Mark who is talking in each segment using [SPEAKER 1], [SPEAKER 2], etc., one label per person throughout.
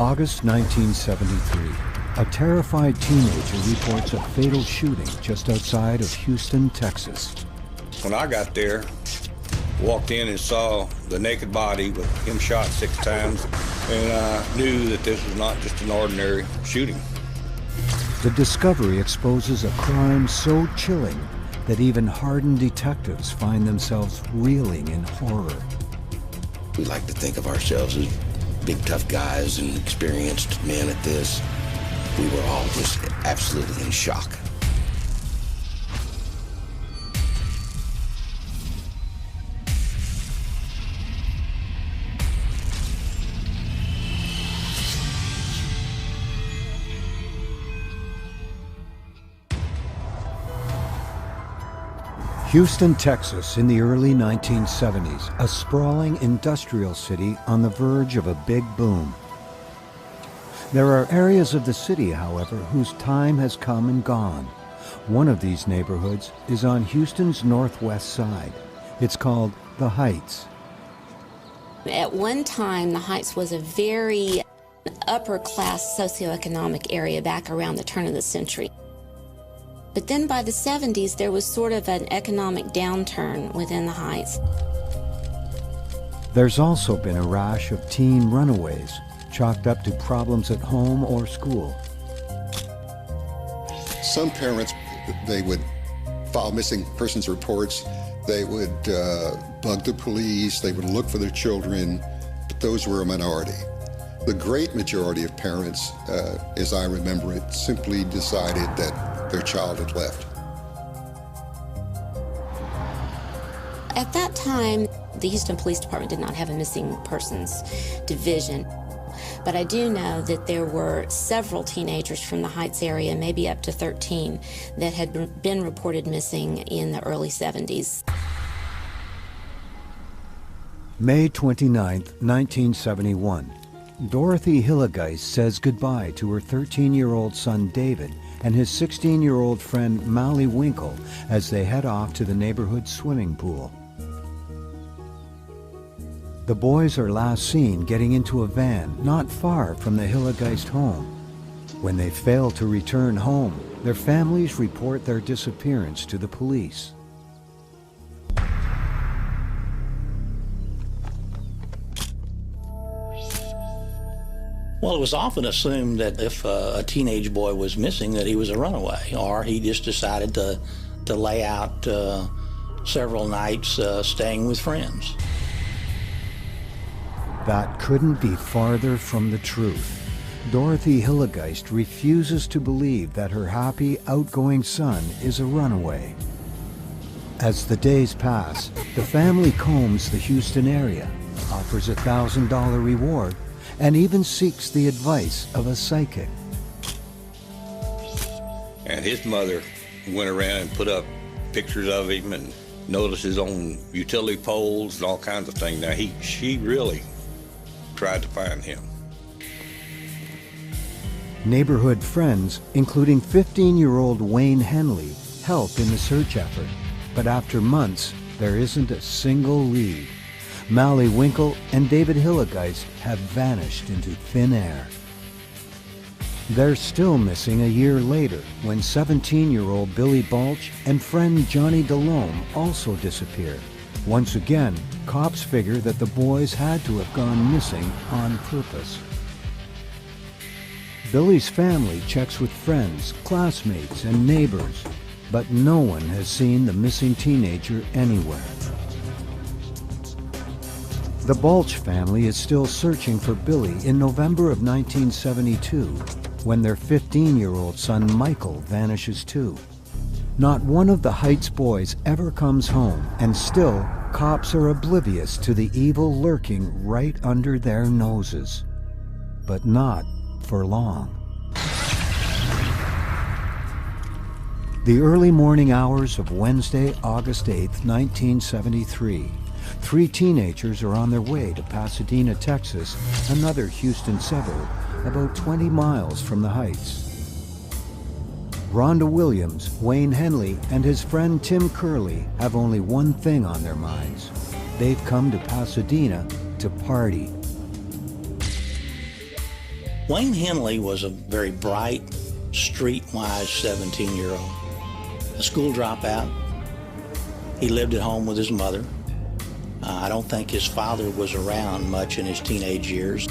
[SPEAKER 1] August 1973. A terrified teenager reports a fatal shooting just outside of Houston, Texas.
[SPEAKER 2] When I got there, walked in and saw the naked body with him shot 6 times, and I knew that this was not just an ordinary shooting.
[SPEAKER 1] The discovery exposes a crime so chilling that even hardened detectives find themselves reeling in horror.
[SPEAKER 3] We like to think of ourselves as big, tough guys and experienced men at this. We were all just absolutely in shock.
[SPEAKER 1] Houston, Texas, in the early 1970s, a sprawling industrial city on the verge of a big boom. There are areas of the city, however, whose time has come and gone. One of these neighborhoods is on Houston's northwest side. It's called the Heights.
[SPEAKER 4] At one time, the Heights was a very upper-class socioeconomic area back around the turn of the century. But then by the 70s, there was sort of an economic downturn within the Heights.
[SPEAKER 1] There's also been a rash of teen runaways, chalked up to problems at home or school.
[SPEAKER 5] Some parents, they would file missing persons reports. They would bug the police. They would look for their children, but those were a minority. The great majority of parents, as I remember it, simply decided that their child had left.
[SPEAKER 4] At that time, the Houston Police Department did not have a missing persons division. But I do know that there were several teenagers from the Heights area, maybe up to 13, that had been reported missing in the early 70s.
[SPEAKER 1] May 29, 1971. Dorothy Hillegeist says goodbye to her 13-year-old son David and his 16-year-old friend Molly Winkle as they head off to the neighborhood swimming pool. The boys are last seen getting into a van not far from the Hillegeist home. When they fail to return home, their families report their disappearance to the police.
[SPEAKER 6] Well, it was often assumed that if a teenage boy was missing, that he was a runaway, or he just decided to lay out several nights staying with friends.
[SPEAKER 1] That couldn't be farther from the truth. Dorothy Hillegeist refuses to believe that her happy, outgoing son is a runaway. As the days pass, the family combs the Houston area, offers a $1,000 reward, and even seeks the advice of a psychic.
[SPEAKER 2] And his mother went around and put up pictures of him and notices on utility poles and all kinds of things. Now, she really tried to find him.
[SPEAKER 1] Neighborhood friends, including 15-year-old Wayne Henley, help in the search effort. But after months, there isn't a single lead. Molly Winkle and David Hillegeist have vanished into thin air. They're still missing a year later when 17-year-old Billy Balch and friend Johnny DeLome also disappear. Once again, cops figure that the boys had to have gone missing on purpose. Billy's family checks with friends, classmates, and neighbors, but no one has seen the missing teenager anywhere. The Balch family is still searching for Billy in November of 1972, when their 15-year-old son Michael vanishes too. Not one of the Heights boys ever comes home, and still, cops are oblivious to the evil lurking right under their noses. But not for long. The early morning hours of Wednesday, August 8, 1973. 3 teenagers are on their way to Pasadena, Texas, another Houston suburb, about 20 miles from the Heights. Rhonda Williams, Wayne Henley, and his friend Tim Corll have only one thing on their minds. They've come to Pasadena to party.
[SPEAKER 6] Wayne Henley was a very bright, streetwise 17-year-old. A school dropout. He lived at home with his mother. I don't think his father was around much in his teenage years.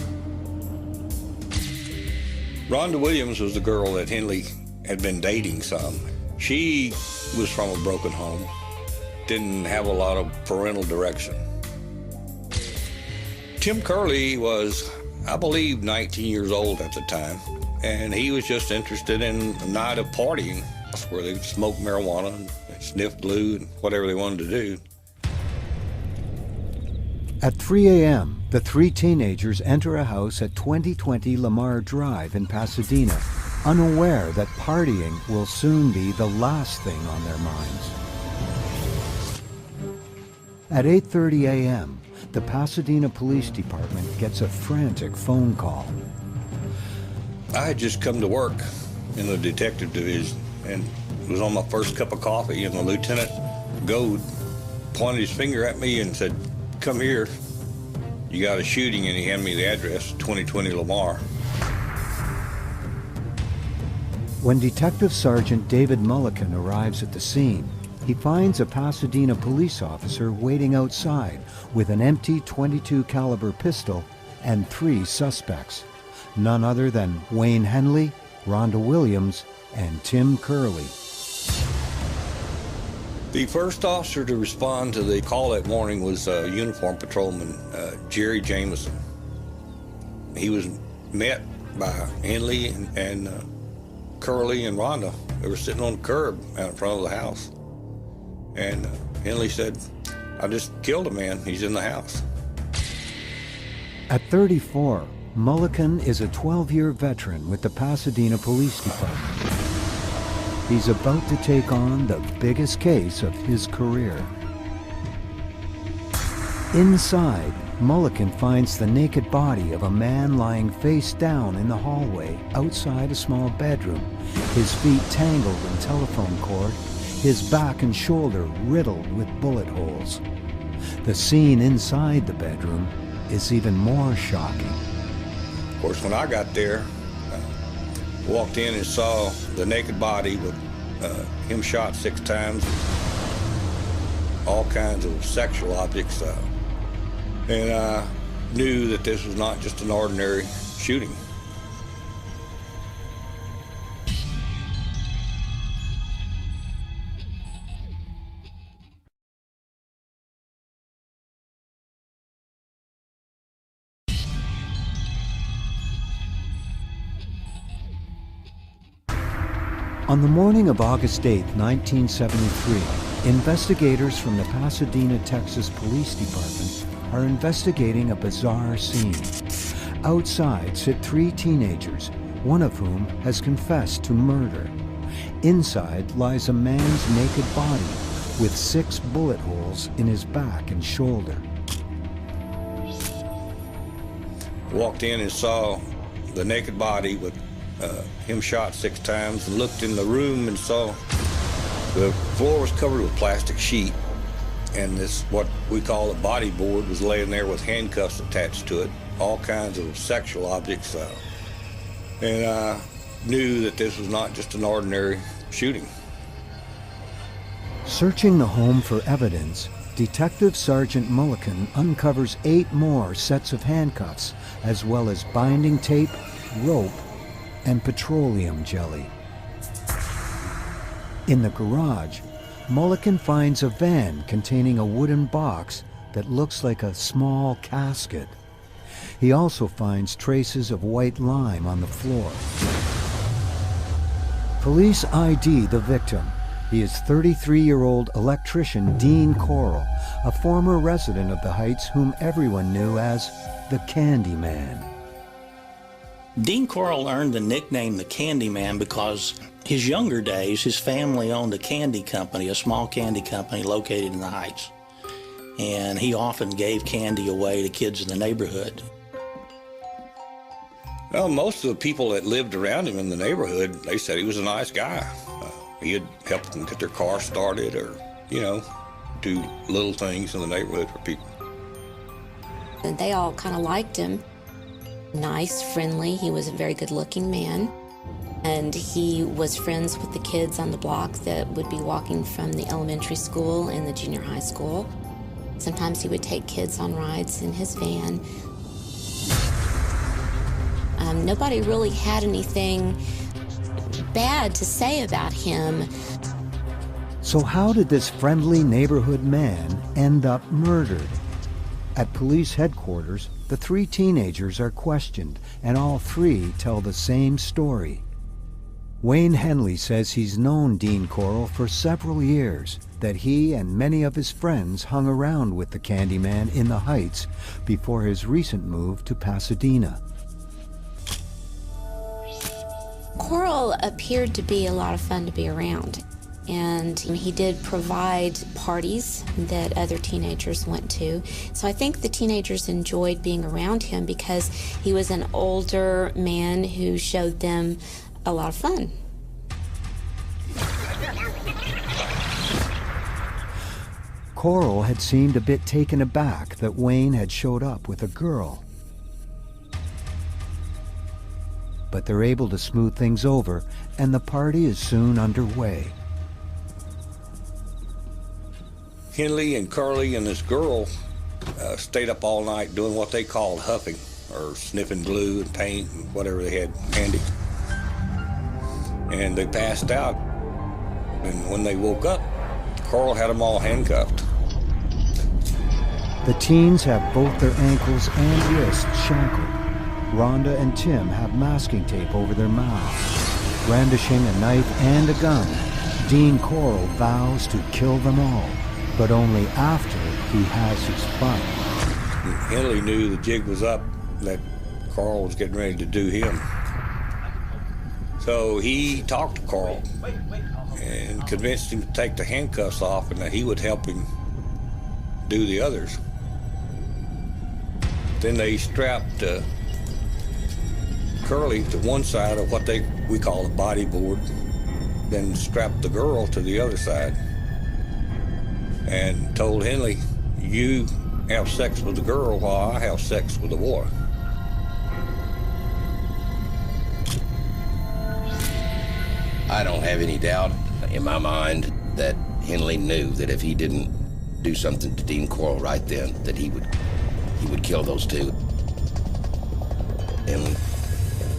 [SPEAKER 2] Rhonda Williams was the girl that Henley had been dating some. She was from a broken home, didn't have a lot of parental direction. Tim Corll was, I believe, 19 years old at the time, and he was just interested in a night of partying where they smoked marijuana and sniffed glue and whatever they wanted to do.
[SPEAKER 1] At 3 a.m., the three teenagers enter a house at 2020 Lamar Drive in Pasadena, unaware that partying will soon be the last thing on their minds. At 8:30 a.m., the Pasadena Police Department gets a frantic phone call.
[SPEAKER 2] I had just come to work in the detective division and was on my first cup of coffee, and the Lieutenant Goad pointed his finger at me and said, "Come here, you got a shooting," and he handed me the address, 2020 Lamar.
[SPEAKER 1] When Detective Sergeant David Mulliken arrives at the scene, he finds a Pasadena police officer waiting outside with an empty .22 caliber pistol and 3 suspects, none other than Wayne Henley, Rhonda Williams, and Tim Corll.
[SPEAKER 2] The first officer to respond to the call that morning was uniformed patrolman Jerry Jameson. He was met by Henley and Corll and Rhonda. They were sitting on the curb out in front of the house. And Henley said, "I just killed a man. He's in the house."
[SPEAKER 1] At 34, Mulliken is a 12-year veteran with the Pasadena Police Department. He's about to take on the biggest case of his career. Inside, Mulliken finds the naked body of a man lying face down in the hallway outside a small bedroom, his feet tangled in telephone cord, his back and shoulder riddled with bullet holes. The scene inside the bedroom is even more shocking.
[SPEAKER 2] Of course, when I got there, walked in and saw the naked body with him shot 6 times, all kinds of sexual objects, and I knew that this was not just an ordinary shooting.
[SPEAKER 1] On the morning of August 8, 1973, investigators from the Pasadena, Texas Police Department are investigating a bizarre scene. Outside sit 3 teenagers, one of whom has confessed to murder. Inside lies a man's naked body with 6 bullet holes in his back and shoulder.
[SPEAKER 2] Walked in and saw the naked body with him shot 6 times, and looked in the room and saw the floor was covered with plastic sheet, and this, what we call a body board, was laying there with handcuffs attached to it, all kinds of sexual objects, and I knew that this was not just an ordinary shooting.
[SPEAKER 1] Searching the home for evidence, Detective Sergeant Mulliken uncovers 8 more sets of handcuffs, as well as binding tape, rope, and petroleum jelly. In the garage, Mulliken finds a van containing a wooden box that looks like a small casket. He also finds traces of white lime on the floor. Police ID the victim. He is 33-year-old electrician Dean Corll, a former resident of the Heights whom everyone knew as the Candy Man.
[SPEAKER 6] Dean Corll earned the nickname the Candy Man because his younger days, his family owned a candy company, a small candy company located in the Heights. And he often gave candy away to kids in the neighborhood.
[SPEAKER 2] Well, most of the people that lived around him in the neighborhood, they said he was a nice guy. He'd help them get their car started, or, you know, do little things in the neighborhood for people.
[SPEAKER 4] And they all kind of liked him. Nice, friendly. He was a very good-looking man. And he was friends with the kids on the block that would be walking from the elementary school and the junior high school. Sometimes he would take kids on rides in his van. Nobody really had anything bad to say about him.
[SPEAKER 1] So how did this friendly neighborhood man end up murdered? At police headquarters, the three teenagers are questioned, and all three tell the same story. Wayne Henley says he's known Dean Corll for several years, that he and many of his friends hung around with the Candyman in the Heights before his recent move to Pasadena.
[SPEAKER 4] Corll appeared to be a lot of fun to be around, and he did provide parties that other teenagers went to. So I think the teenagers enjoyed being around him because he was an older man who showed them a lot of fun.
[SPEAKER 1] Corll had seemed a bit taken aback that Wayne had showed up with a girl. But they're able to smooth things over, and the party is soon underway.
[SPEAKER 2] Henley and Curly and this girl stayed up all night doing what they called huffing, or sniffing glue and paint and whatever they had handy. And they passed out. And when they woke up, Corll had them all handcuffed.
[SPEAKER 1] The teens have both their ankles and wrists shackled. Rhonda and Tim have masking tape over their mouths. Brandishing a knife and a gun, Dean Corll vows to kill them all, but only after he has his fun.
[SPEAKER 2] Henley knew the jig was up, that Corll was getting ready to do him. So he talked to Corll and convinced him to take the handcuffs off and that he would help him do the others. Then they strapped Curly to one side of what we call a bodyboard, then strapped the girl to the other side and told Henley, you have sex with the girl while I have sex with the boy.
[SPEAKER 3] I don't have any doubt in my mind that Henley knew that if he didn't do something to Dean Corll right then, that he would kill those two. And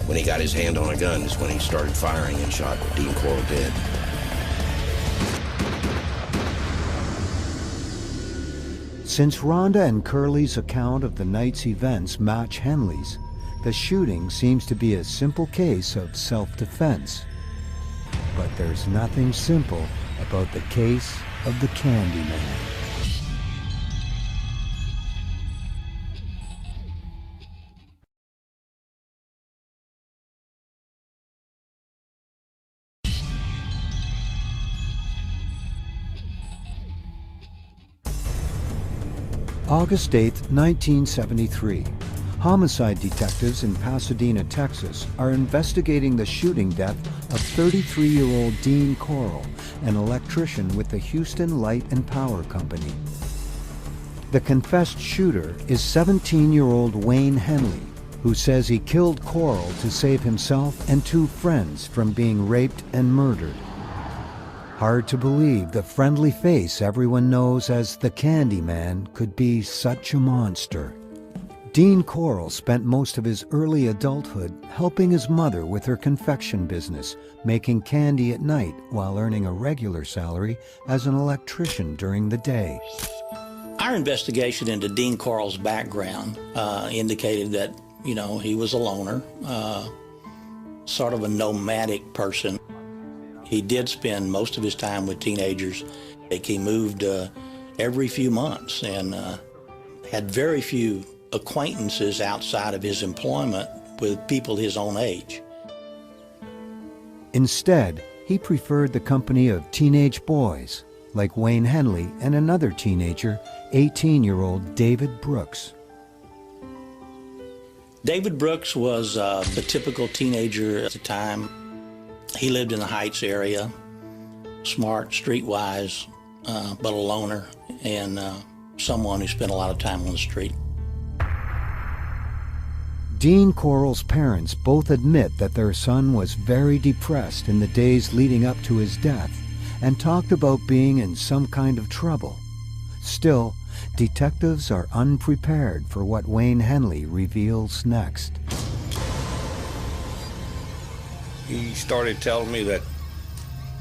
[SPEAKER 3] when he got his hand on a gun is when he started firing and shot Dean Corll dead.
[SPEAKER 1] Since Rhonda and Curly's account of the night's events match Henley's, the shooting seems to be a simple case of self-defense. But there's nothing simple about the case of the Candyman. August 8, 1973. Homicide detectives in Pasadena, Texas, are investigating the shooting death of 33-year-old Dean Corll, an electrician with the Houston Light and Power Company. The confessed shooter is 17-year-old Wayne Henley, who says he killed Corll to save himself and two friends from being raped and murdered. Hard to believe the friendly face everyone knows as the Candyman could be such a monster. Dean Corll spent most of his early adulthood helping his mother with her confection business, making candy at night while earning a regular salary as an electrician during the day.
[SPEAKER 6] Our investigation into Dean Corll's background indicated that, he was a loner, sort of a nomadic person. He did spend most of his time with teenagers. He moved every few months and had very few acquaintances outside of his employment with people his own age.
[SPEAKER 1] Instead, he preferred the company of teenage boys, like Wayne Henley and another teenager, 18-year-old David Brooks.
[SPEAKER 6] David Brooks was the typical teenager at the time. He lived in the Heights area, smart, streetwise, but a loner, and someone who spent a lot of time on the street.
[SPEAKER 1] Dean Corll's parents both admit that their son was very depressed in the days leading up to his death and talked about being in some kind of trouble. Still, detectives are unprepared for what Wayne Henley reveals next.
[SPEAKER 2] He started telling me that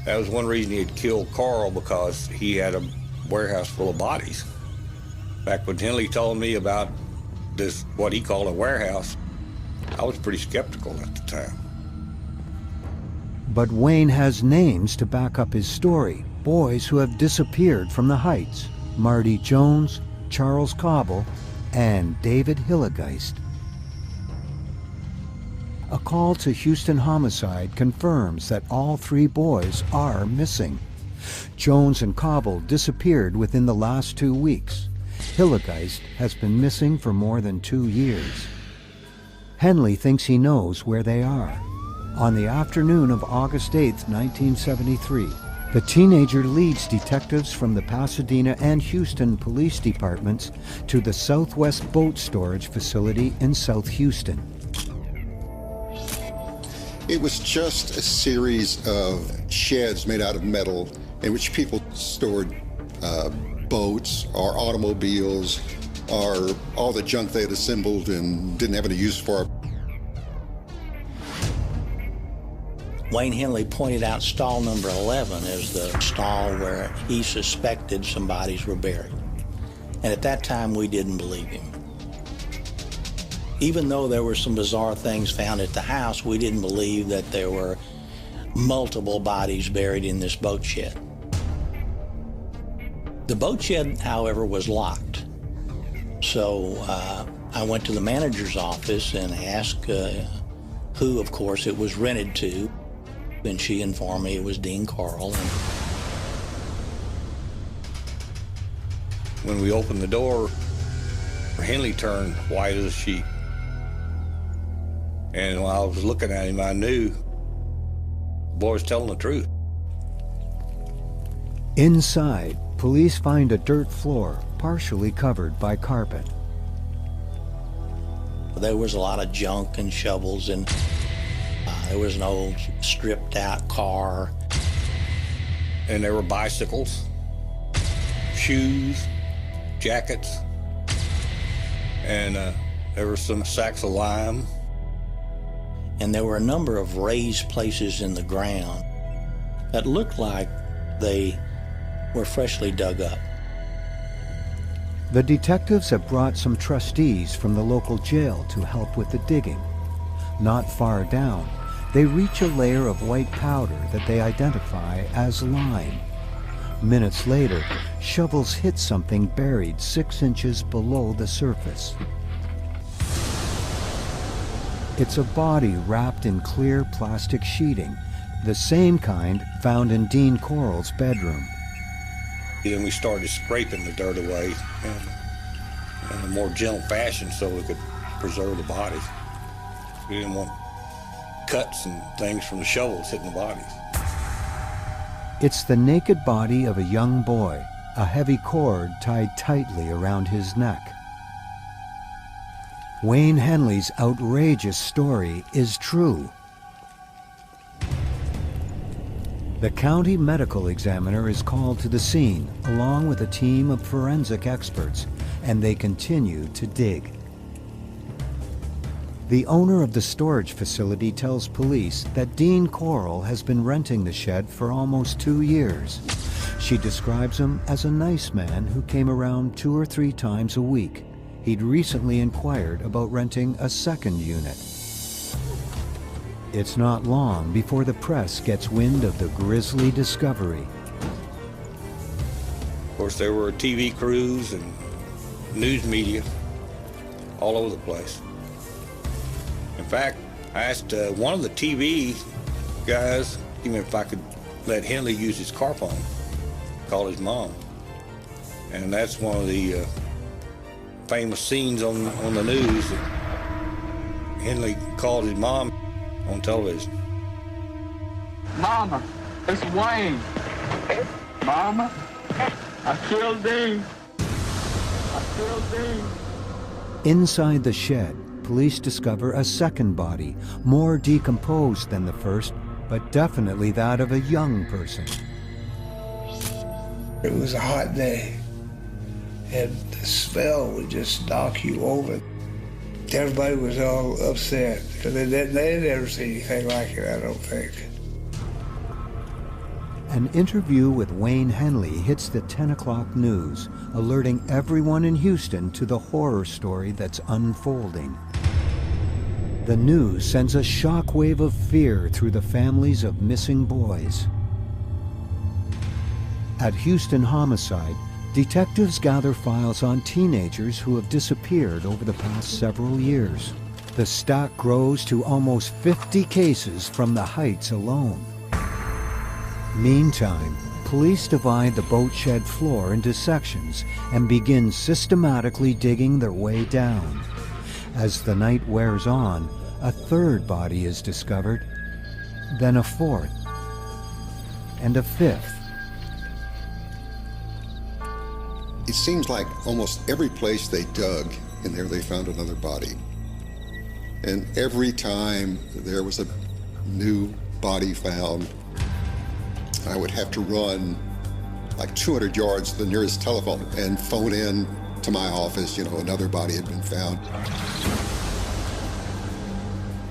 [SPEAKER 2] was one reason he had killed Corll, because he had a warehouse full of bodies. Back when Henley told me about this, what he called a warehouse, I was pretty skeptical at the time.
[SPEAKER 1] But Wayne has names to back up his story, boys who have disappeared from the Heights: Marty Jones, Charles Cobble, and David Hillegeist. A call to Houston Homicide confirms that all 3 boys are missing. Jones and Cobble disappeared within the last 2 weeks. Hillegeist has been missing for more than 2 years. Henley thinks he knows where they are. On the afternoon of August 8, 1973, the teenager leads detectives from the Pasadena and Houston police departments to the Southwest Boat Storage Facility in South Houston.
[SPEAKER 5] It was just a series of sheds made out of metal in which people stored boats or automobiles or all the junk they had assembled and didn't have any use for.
[SPEAKER 6] Wayne Henley pointed out stall number 11 as the stall where he suspected some bodies were buried. And at that time, we didn't believe him. Even though there were some bizarre things found at the house, we didn't believe that there were multiple bodies buried in this boat shed. The boat shed, however, was locked. So I went to the manager's office and asked who, of course, it was rented to. And she informed me it was Dean Corll.
[SPEAKER 2] When we opened the door, Henley turned white as a sheet. And when I was looking at him, I knew the boy was telling the truth.
[SPEAKER 1] Inside, police find a dirt floor partially covered by carpet.
[SPEAKER 6] There was a lot of junk and shovels, and there was an old stripped out car.
[SPEAKER 2] And there were bicycles, shoes, jackets, and there were some sacks of lime.
[SPEAKER 6] And there were a number of raised places in the ground that looked like they were freshly dug up.
[SPEAKER 1] The detectives have brought some trustees from the local jail to help with the digging. Not far down, they reach a layer of white powder that they identify as lime. Minutes later, shovels hit something buried 6 inches below the surface. It's a body wrapped in clear plastic sheeting, the same kind found in Dean Corll's bedroom.
[SPEAKER 2] Then we started scraping the dirt away in a more gentle fashion so we could preserve the bodies. We didn't want cuts and things from the shovels hitting the bodies.
[SPEAKER 1] It's the naked body of a young boy, a heavy cord tied tightly around his neck. Wayne Henley's outrageous story is true. The county medical examiner is called to the scene along with a team of forensic experts, and they continue to dig. The owner of the storage facility tells police that Dean Corll has been renting the shed for almost 2 years. She describes him as a nice man who came around 2 or 3 times a week. He'd recently inquired about renting a second unit. It's not long before the press gets wind of the grisly discovery.
[SPEAKER 2] Of course, there were TV crews and news media all over the place. In fact, I asked one of the TV guys even if I could let Henley use his car phone, call his mom. And that's one of the famous scenes on the news. Henley called his mom on television.
[SPEAKER 7] Mama, it's Wayne. Mama, I killed Dean. I killed Dean.
[SPEAKER 1] Inside the shed, police discover a second body, more decomposed than the first, but definitely that of a young person.
[SPEAKER 8] It was a hot day, and the smell would just knock you over. Everybody was all upset, because they had never seen anything like it, I don't think.
[SPEAKER 1] An interview with Wayne Henley hits the 10 o'clock news, alerting everyone in Houston to the horror story that's unfolding. The news sends a shockwave of fear through the families of missing boys. At Houston Homicide, detectives gather files on teenagers who have disappeared over the past several years. The stack grows to almost 50 cases from the Heights alone. Meantime, police divide the boat shed floor into sections and begin systematically digging their way down. As the night wears on, a third body is discovered, then a fourth, and a fifth.
[SPEAKER 5] It seems like almost every place they dug in there, they found another body. And every time there was a new body found, I would have to run like 200 yards to the nearest telephone and phone in to my office, another body had been found.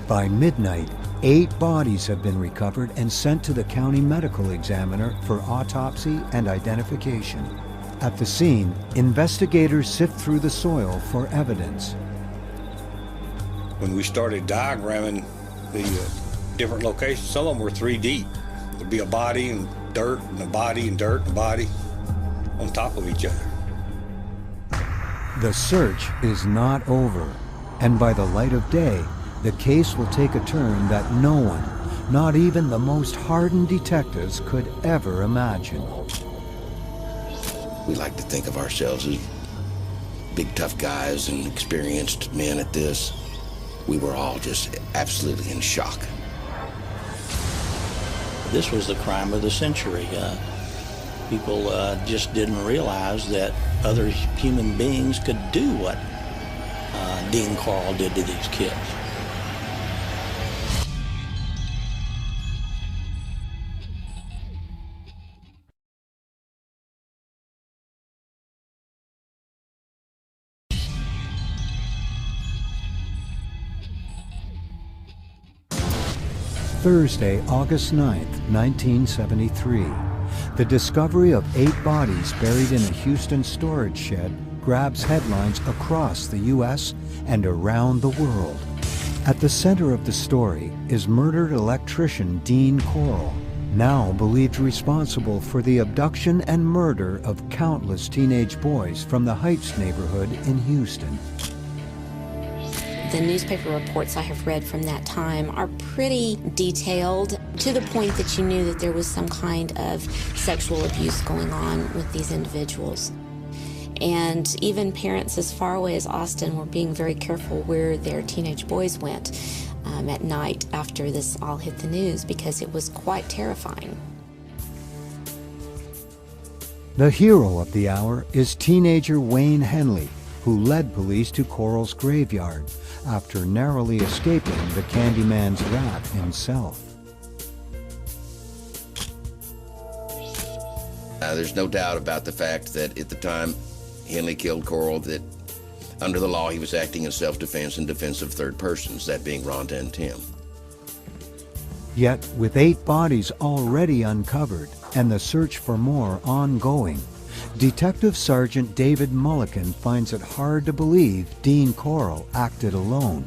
[SPEAKER 1] By midnight, 8 bodies have been recovered and sent to the county medical examiner for autopsy and identification. At the scene, investigators sift through the soil for evidence.
[SPEAKER 2] When we started diagramming the different locations, some of them were 3 deep. There'd be a body and dirt and a body and dirt and a body on top of each other.
[SPEAKER 1] The search is not over, and by the light of day, the case will take a turn that no one, not even the most hardened detectives, could ever imagine.
[SPEAKER 3] We like to think of ourselves as big, tough guys and experienced men at this. We were all just absolutely in shock.
[SPEAKER 6] This was the crime of the century. People just didn't realize that other human beings could do what Dean Corll did to these kids.
[SPEAKER 1] Thursday, August 9th, 1973. The discovery of 8 bodies buried in a Houston storage shed grabs headlines across the U.S. and around the world. At the center of the story is murdered electrician Dean Corll, now believed responsible for the abduction and murder of countless teenage boys from the Heights neighborhood in Houston.
[SPEAKER 4] The newspaper reports I have read from that time are pretty detailed, to the point that you knew that there was some kind of sexual abuse going on with these individuals. And even parents as far away as Austin were being very careful where their teenage boys went at night after this all hit the news, because it was quite terrifying.
[SPEAKER 1] The hero of the hour is teenager Wayne Henley, who led police to Corll's graveyard after narrowly escaping the Candyman's wrath himself.
[SPEAKER 3] There's no doubt about the fact that at the time Henley killed Corll, that under the law he was acting in self-defense and defense of third persons, that being Rhonda and Tim.
[SPEAKER 1] Yet, with 8 bodies already uncovered and the search for more ongoing, Detective Sergeant David Mulligan finds it hard to believe Dean Corll acted alone.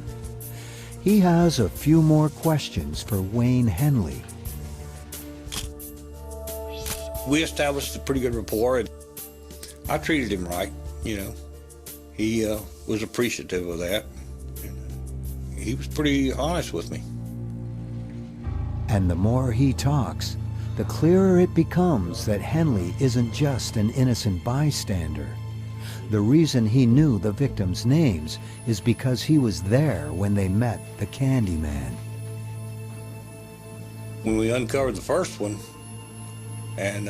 [SPEAKER 1] He has a few more questions for Wayne Henley.
[SPEAKER 2] We established a pretty good rapport, and I treated him right, He was appreciative of that. He was pretty honest with me.
[SPEAKER 1] And the more he talks, the clearer it becomes that Henley isn't just an innocent bystander. The reason he knew the victims' names is because he was there when they met the Candyman.
[SPEAKER 2] When we uncovered the first one, and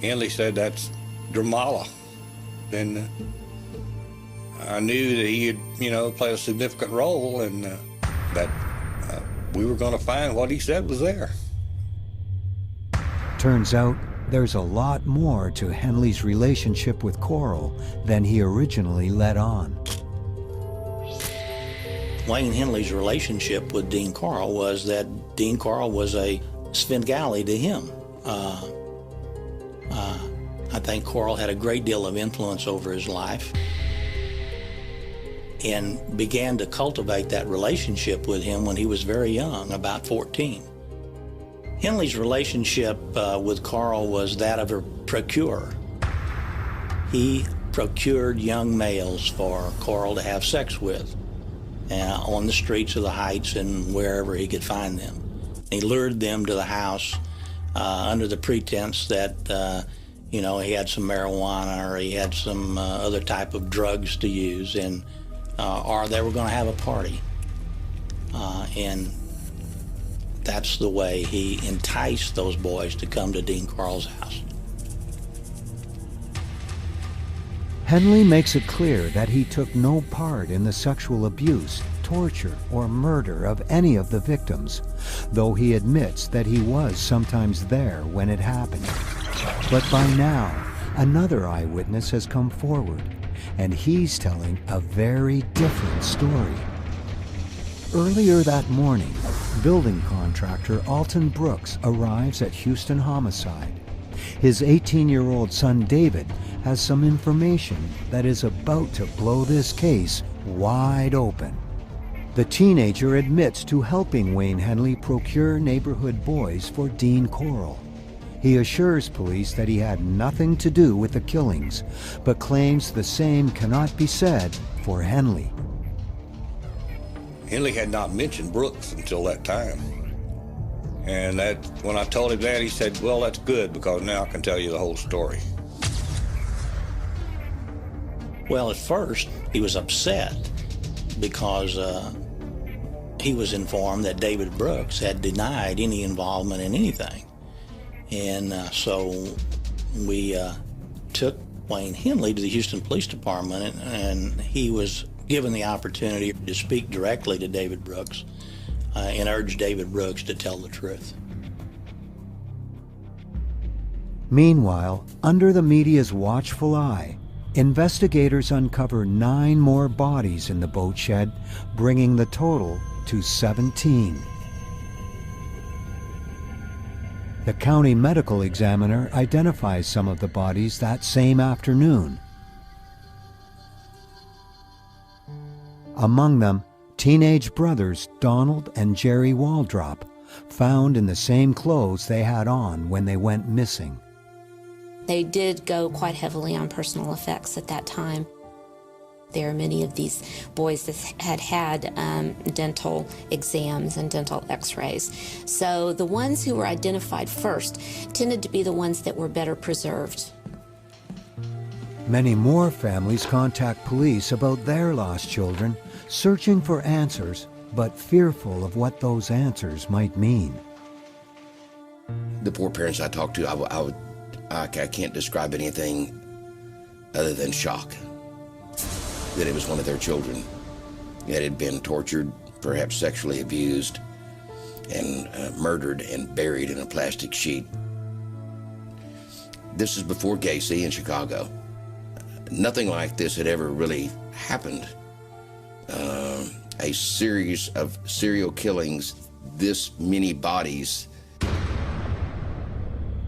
[SPEAKER 2] Henley said that's Dramala, then I knew that he had, played a significant role, and that we were going to find what he said was there.
[SPEAKER 1] Turns out there's a lot more to Henley's relationship with Corll than he originally let on.
[SPEAKER 6] Wayne Henley's relationship with Dean Corll was that Dean Corll was a Svengali to him. I think Corll had a great deal of influence over his life and began to cultivate that relationship with him when he was very young, about 14. Henley's relationship with Corll was that of a procurer. He procured young males for Corll to have sex with on the streets of the Heights and wherever he could find them. He lured them to the house under the pretense that he had some marijuana or he had some other type of drugs to use, and or they were going to have a party. And that's the way he enticed those boys to come to Dean Corll's house.
[SPEAKER 1] Henley makes it clear that he took no part in the sexual abuse, torture, or murder of any of the victims, though he admits that he was sometimes there when it happened. But by now, another eyewitness has come forward, and he's telling a very different story. Earlier that morning, building contractor Alton Brooks arrives at Houston Homicide. His 18-year-old son David has some information that is about to blow this case wide open. The teenager admits to helping Wayne Henley procure neighborhood boys for Dean Corll. He assures police that he had nothing to do with the killings, but claims the same cannot be said for Henley.
[SPEAKER 2] Henley had not mentioned Brooks until that time. And when I told him that, he said, well, that's good, because now I can tell you the whole story.
[SPEAKER 6] Well, at first, he was upset because he was informed that David Brooks had denied any involvement in anything. And so we took Wayne Henley to the Houston Police Department, and he was given the opportunity to speak directly to David Brooks and urged David Brooks to tell the truth.
[SPEAKER 1] Meanwhile, under the media's watchful eye, investigators uncover 9 more bodies in the boat shed, bringing the total to 17. The county medical examiner identifies some of the bodies that same afternoon. Among them, teenage brothers Donald and Jerry Waldrop, found in the same clothes they had on when they went missing.
[SPEAKER 4] They did go quite heavily on personal effects at that time. There are many of these boys that had dental exams and dental x-rays. So the ones who were identified first tended to be the ones that were better preserved.
[SPEAKER 1] Many more families contact police about their lost children, searching for answers, but fearful of what those answers might mean.
[SPEAKER 3] The poor parents I talked to, I can't describe anything other than shock. That it was one of their children that had been tortured, perhaps sexually abused, and murdered and buried in a plastic sheet. This is before Gacy in Chicago. Nothing like this had ever really happened. A series of serial killings, this many bodies.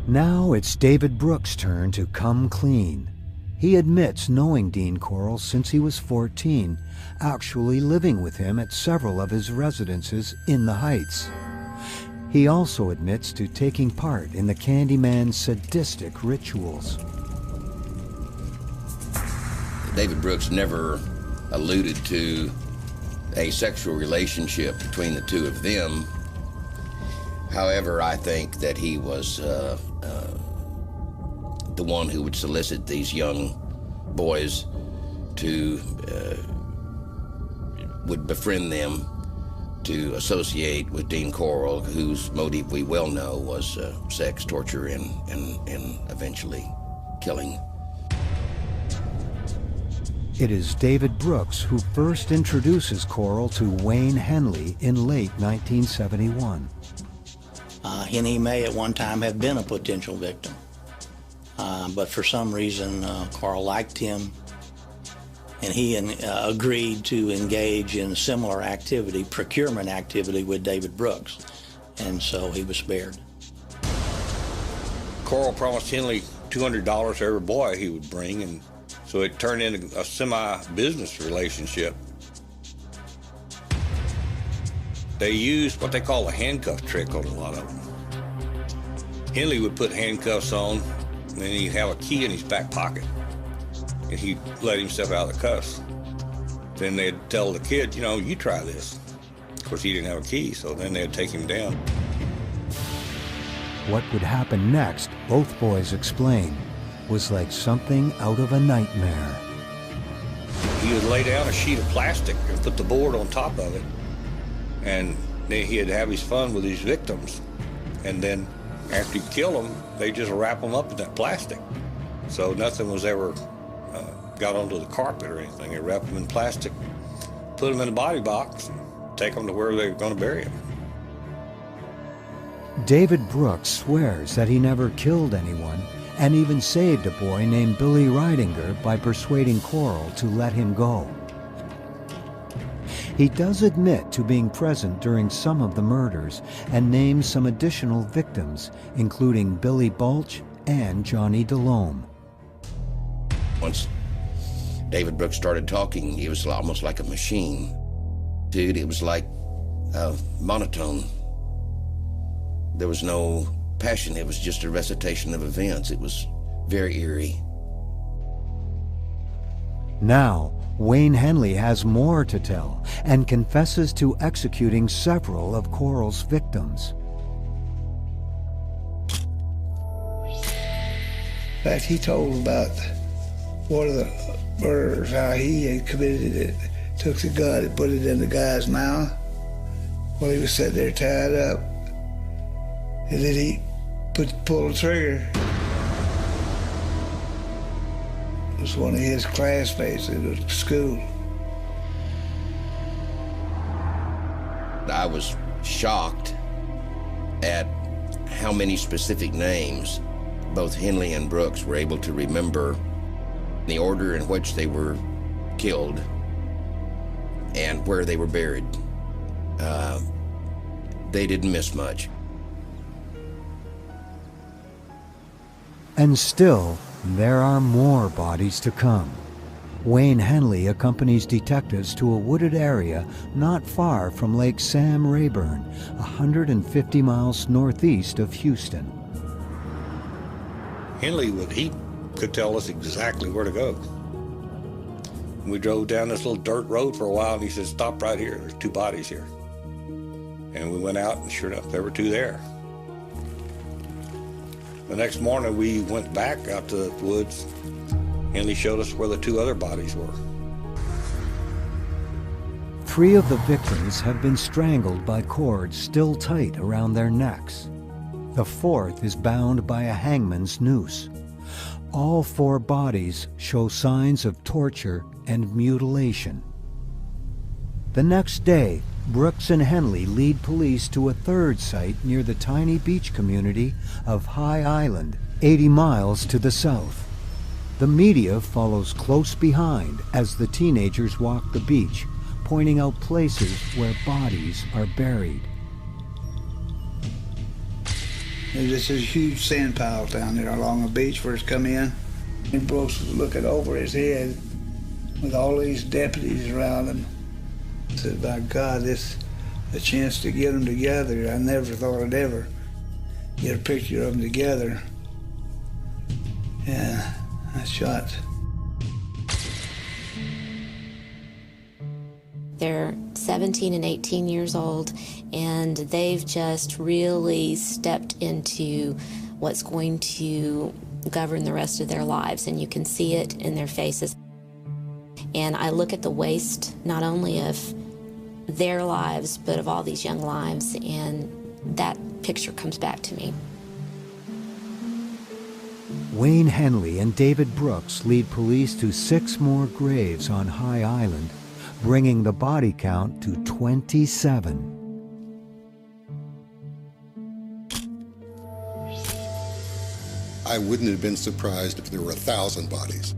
[SPEAKER 1] Now it's David Brooks' turn to come clean. He admits knowing Dean Corll since he was 14, actually living with him at several of his residences in the Heights. He also admits to taking part in the Candyman's sadistic rituals.
[SPEAKER 3] David Brooks never alluded to a sexual relationship between the two of them. However, I think that he was the one who would solicit these young boys to, would befriend them to associate with Dean Corll, whose motive we well know was sex, torture, and eventually killing.
[SPEAKER 1] It is David Brooks who first introduces Corll to Wayne Henley in late 1971.
[SPEAKER 6] And he may at one time have been a potential victim. But for some reason, Corll liked him, and he agreed to engage in similar activity, procurement activity, with David Brooks. And so he was spared.
[SPEAKER 2] Corll promised Henley $200 for every boy he would bring, and so it turned into a semi-business relationship. They used what they call a handcuff trick on a lot of them. Henley would put handcuffs on, and then he'd have a key in his back pocket, and he'd let himself out of the cuffs. Then they'd tell the kid, you know, you try this. Of course, he didn't have a key, so then they'd take him down.
[SPEAKER 1] What would happen next, both boys explain, was like something out of a nightmare.
[SPEAKER 2] He would lay down a sheet of plastic and put the board on top of it, and then he'd have his fun with his victims. And then after he'd kill them, they just wrap them up in that plastic. So nothing was ever got onto the carpet or anything. They wrapped them in plastic, put them in a body box, and take them to where they were going to bury them.
[SPEAKER 1] David Brooks swears that he never killed anyone and even saved a boy named Billy Ridinger by persuading Corll to let him go. He does admit to being present during some of the murders and names some additional victims, including Billy Balch and Johnny DeLome.
[SPEAKER 3] Once David Brooks started talking, it was almost like a machine. Dude, it was like monotone. There was no passion. It was just a recitation of events. It was very eerie.
[SPEAKER 1] Now, Wayne Henley has more to tell and confesses to executing several of Corll's victims.
[SPEAKER 8] In fact, he told about one of the murders, how he had committed it, took the gun and put it in the guy's mouth while he was sitting there tied up. And then he pulled the trigger. It was one of his classmates in the school.
[SPEAKER 3] I was shocked at how many specific names both Henley and Brooks were able to remember, the order in which they were killed, and where they were buried. They didn't miss much.
[SPEAKER 1] And still, there are more bodies to come. Wayne Henley accompanies detectives to a wooded area not far from Lake Sam Rayburn, 150 miles northeast of Houston.
[SPEAKER 2] Henley he could tell us exactly where to go. We drove down this little dirt road for a while, and he said, stop right here, there's 2 bodies here. And we went out, and sure enough, there were 2 there. The next morning, we went back out to the woods, and he showed us where the 2 other bodies were.
[SPEAKER 1] 3 of the victims have been strangled by cords still tight around their necks. The 4th is bound by a hangman's noose. All 4 bodies show signs of torture and mutilation. The next day, Brooks and Henley lead police to a 3rd site near the tiny beach community of High Island, 80 miles to the south. The media follows close behind as the teenagers walk the beach, pointing out places where bodies are buried.
[SPEAKER 8] There's just a huge sand pile down there along the beach where it's come in. And Brooks was looking over his head with all these deputies around him. I said, by God, this a chance to get them together. I never thought I'd ever get a picture of them together. Yeah, I shot.
[SPEAKER 4] They're 17 and 18 years old, and they've just really stepped into what's going to govern the rest of their lives, and you can see it in their faces. And I look at the waste, not only of their lives, but of all these young lives, and that picture comes back to me.
[SPEAKER 1] Wayne Henley and David Brooks lead police to 6 more graves on High Island, bringing the body count to 27.
[SPEAKER 5] I wouldn't have been surprised if there were 1,000 bodies.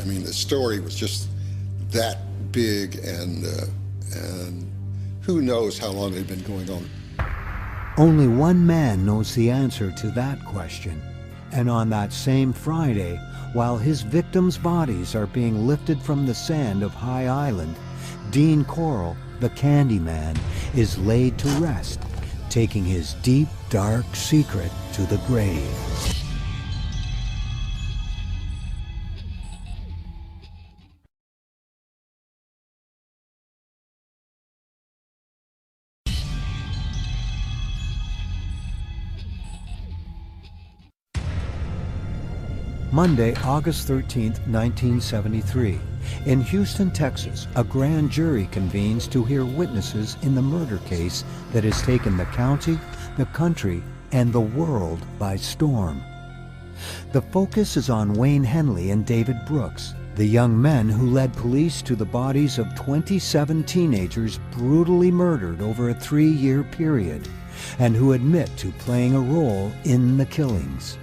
[SPEAKER 5] I mean, the story was just that big, and who knows how long it had been going on.
[SPEAKER 1] Only one man knows the answer to that question. And on that same Friday, while his victims' bodies are being lifted from the sand of High Island, Dean Corll, the Candyman, is laid to rest, taking his deep, dark secret to the grave. Monday, August 13, 1973. In Houston, Texas, a grand jury convenes to hear witnesses in the murder case that has taken the county, the country, and the world by storm. The focus is on Wayne Henley and David Brooks, the young men who led police to the bodies of 27 teenagers brutally murdered over a 3-year period, and who admit to playing a role in the killings.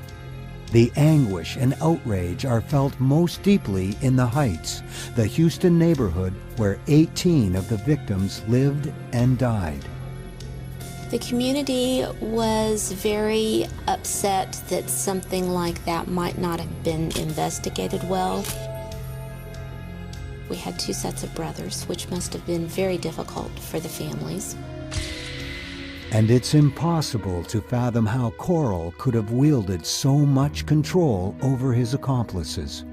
[SPEAKER 1] The anguish and outrage are felt most deeply in the Heights, the Houston neighborhood where 18 of the victims lived and died.
[SPEAKER 4] The community was very upset that something like that might not have been investigated well. We had 2 sets of brothers, which must have been very difficult for the families.
[SPEAKER 1] And it's impossible to fathom how Corll could have wielded so much control over his accomplices.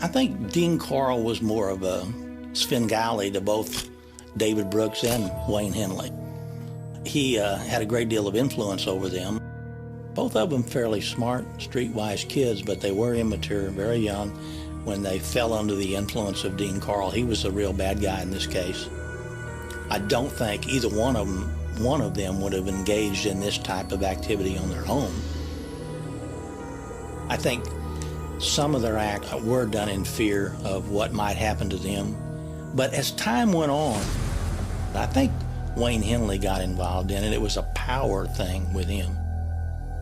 [SPEAKER 6] I think Dean Corll was more of a Svengali to both David Brooks and Wayne Henley. He had a great deal of influence over them. Both of them fairly smart, streetwise kids, but they were immature, very young, when they fell under the influence of Dean Corll. He was the real bad guy in this case. I don't think either one of them would have engaged in this type of activity on their own. I think some of their acts were done in fear of what might happen to them. But as time went on, I think Wayne Henley got involved in it. It was a power thing with him.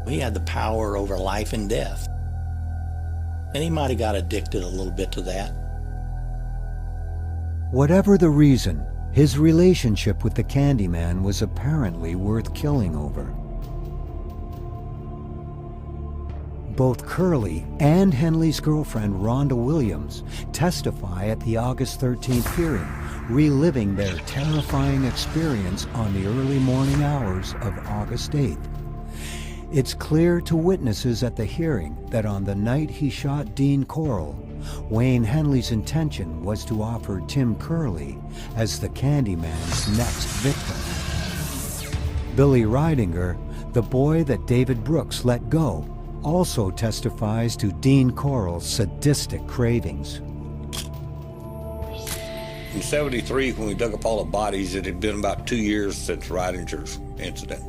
[SPEAKER 6] He had the power over life and death. And he might have got addicted a little bit to that.
[SPEAKER 1] Whatever the reason, his relationship with the Candyman was apparently worth killing over. Both Curley and Henley's girlfriend, Rhonda Williams, testify at the August 13th hearing, reliving their terrifying experience on the early morning hours of August 8th. It's clear to witnesses at the hearing that on the night he shot Dean Corll, Wayne Henley's intention was to offer Tim Curley as the Candyman's next victim. Billy Ridinger, the boy that David Brooks let go, also testifies to Dean Corll's sadistic cravings.
[SPEAKER 2] In '73, when we dug up all the bodies, it had been about 2 years since Ridinger's incident.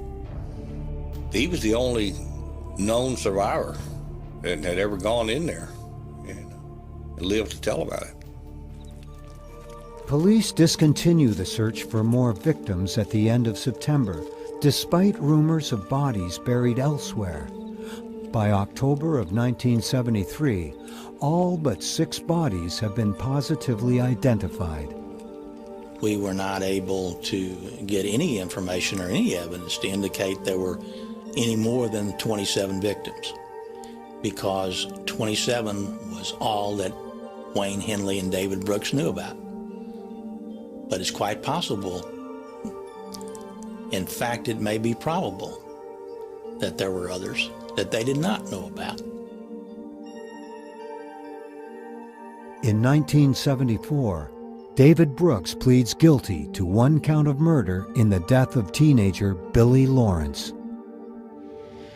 [SPEAKER 2] He was the only known survivor that had ever gone in there and lived to tell about it.
[SPEAKER 1] Police discontinue the search for more victims at the end of September, despite rumors of bodies buried elsewhere. By October of 1973, all but 6 bodies have been positively identified.
[SPEAKER 6] We were not able to get any information or any evidence to indicate there were any more than 27 victims, because 27 was all that Wayne Henley and David Brooks knew about. But it's quite possible, in fact, it may be probable, that there were others that they did not know about.
[SPEAKER 1] In 1974, David Brooks pleads guilty to 1 count of murder in the death of teenager Billy Lawrence.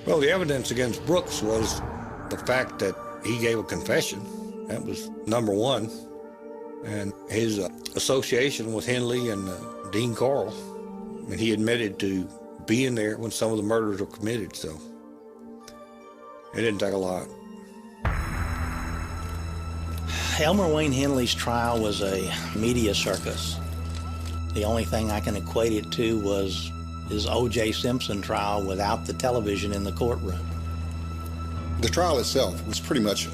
[SPEAKER 2] Well, the evidence against Brooks was the fact that he gave a confession. That was number 1. And his association with Henley and Dean Corll. And he admitted to being there when some of the murders were committed, so it didn't take a lot.
[SPEAKER 6] Elmer Wayne Henley's trial was a media circus. The only thing I can equate it to was his O.J. Simpson trial without the television in the courtroom.
[SPEAKER 5] The trial itself was pretty much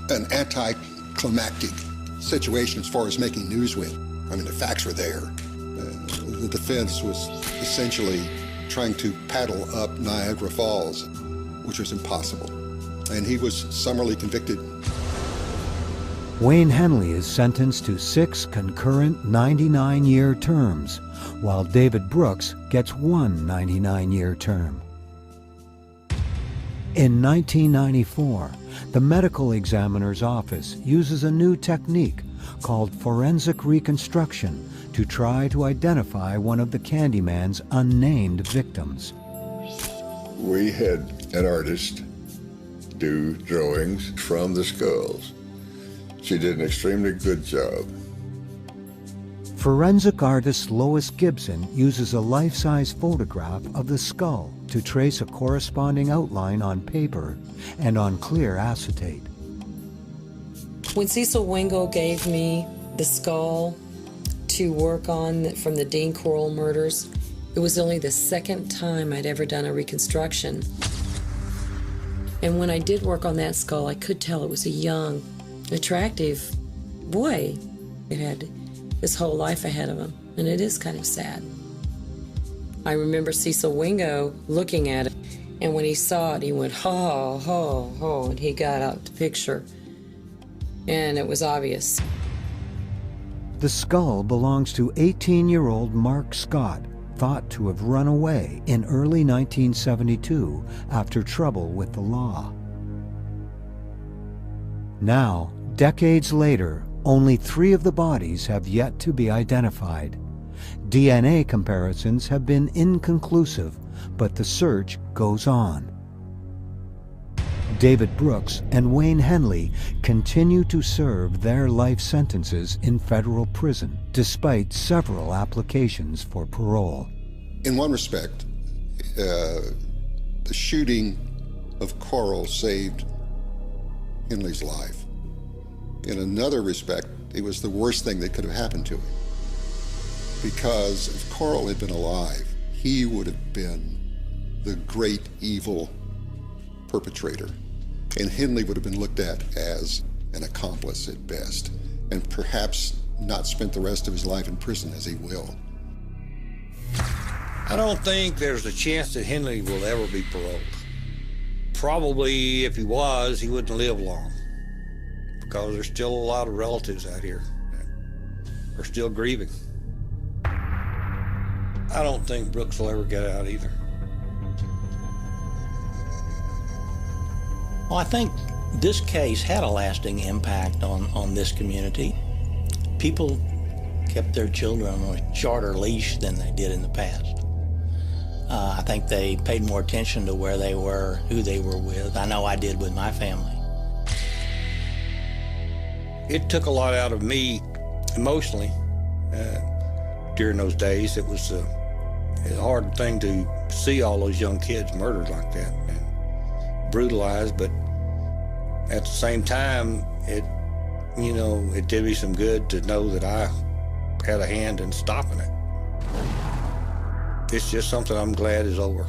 [SPEAKER 5] an anticlimactic situation as far as making news went. I mean, the facts were there. The defense was essentially trying to paddle up Niagara Falls, which was impossible. And he was summarily convicted.
[SPEAKER 1] Wayne Henley is sentenced to 6 concurrent 99-year terms, while David Brooks gets 1 99-year term. In 1994, the medical examiner's office uses a new technique called forensic reconstruction to try to identify one of the Candyman's unnamed victims.
[SPEAKER 9] We had an artist do drawings from the skulls. She did an extremely good job.
[SPEAKER 1] Forensic artist Lois Gibson uses a life-size photograph of the skull to trace a corresponding outline on paper and on clear acetate.
[SPEAKER 10] When Cecil Wingo gave me the skull to work on from the Dean Corll murders, it was only the second time I'd ever done a reconstruction. And when I did work on that skull, I could tell it was a young, attractive boy. It had his whole life ahead of him, and it is kind of sad. I remember Cecil Wingo looking at it, and when he saw it, he went, ho, ho, ho, and he got out the picture, and it was obvious.
[SPEAKER 1] The skull belongs to 18-year-old Mark Scott, thought to have run away in early 1972 after trouble with the law. Now, decades later, only 3 of the bodies have yet to be identified. DNA comparisons have been inconclusive, but the search goes on. David Brooks and Wayne Henley continue to serve their life sentences in federal prison, despite several applications for parole.
[SPEAKER 5] In one respect, the shooting of Corll saved Henley's life. In another respect, it was the worst thing that could have happened to him. Because if Corll had been alive, he would have been the great evil perpetrator. And Henley would have been looked at as an accomplice at best, and perhaps not spent the rest of his life in prison as he will.
[SPEAKER 2] I don't think there's a chance that Henley will ever be paroled. Probably if he was, he wouldn't live long, because there's still a lot of relatives out here that are still grieving. I don't think Brooks will ever get out either.
[SPEAKER 6] Well, I think this case had a lasting impact on this community. People kept their children on a shorter leash than they did in the past. I think they paid more attention to where they were, who they were with. I know I did with my family.
[SPEAKER 2] It took a lot out of me emotionally during those days. It was a hard thing to see all those young kids murdered like that and brutalized, but at the same time, it did me some good to know that I had a hand in stopping it. It's just something I'm glad is over.